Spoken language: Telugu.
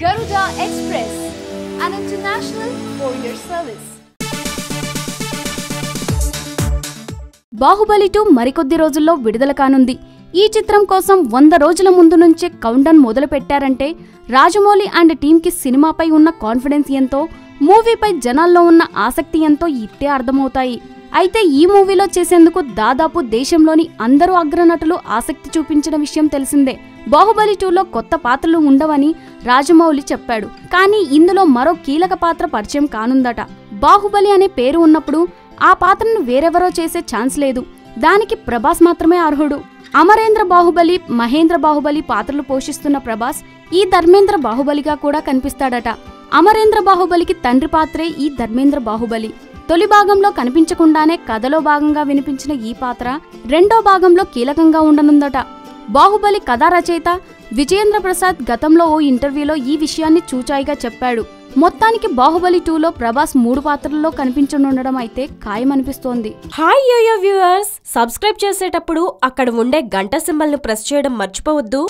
Garuda Express, an international courier service. Baahubali 2 మరికొద్ది రోజుల్లో విడుదల కానుంది. ఈ చిత్రం కోసం 100 రోజుల ముందు నుంచే కౌంటౌన్ మొదలు పెట్టారంటే రాజమౌళి అండ్ టీంకి సినిమాపై ఉన్న కాన్ఫిడెన్స్ ఎంతో, మూవీపై జనాల్లో ఉన్న ఆసక్తి ఎంతో ఇట్టే అర్థమవుతాయి. అయితే ఈ మూవీలో చేసేందుకు దాదాపు దేశంలోని అందరూ అగ్రనటులు ఆసక్తి చూపించిన విషయం తెలిసిందే. బాహుబలి 2లో కొత్త పాత్రలు ఉండవని రాజమౌళి చెప్పాడు. కానీ ఇందులో మరో కీలక పాత్ర పరిచయం కానుందట. బాహుబలి అనే పేరు ఉన్నప్పుడు ఆ పాత్రను వేరెవరో చేసే ఛాన్స్ లేదు. దానికి ప్రభాస్ మాత్రమే అర్హుడు. అమరేంద్ర బాహుబలి, మహేంద్ర బాహుబలి పాత్రలు పోషిస్తున్న ప్రభాస్ ఈ ధర్మేంద్ర బాహుబలిగా కూడా కనిపిస్తాడట. అమరేంద్ర బాహుబలికి తండ్రి పాత్రే ఈ ధర్మేంద్ర బాహుబలి. తొలి భాగంలో కనిపించకుండానే కథలో భాగంగా వినిపించిన ఈ పాత్ర రెండో భాగంలో కీలకంగా ఉండనుందట. బాహుబలి కథా రచయిత విజయేంద్ర ప్రసాద్ గతంలో ఓ ఇంటర్వ్యూలో ఈ విషయాన్ని చూచాయిగా చెప్పాడు. మొత్తానికి బాహుబలి 2లో ప్రభాస్ 3 పాత్రల్లో కనిపించనుండడం అయితే ఖాయమనిపిస్తోంది. హాయ్ యోయో వ్యూవర్స్, సబ్స్క్రైబ్ చేసేటప్పుడు అక్కడ ఉండే గంట సింబల్ ను ప్రెస్ చేయడం మర్చిపోవద్దు.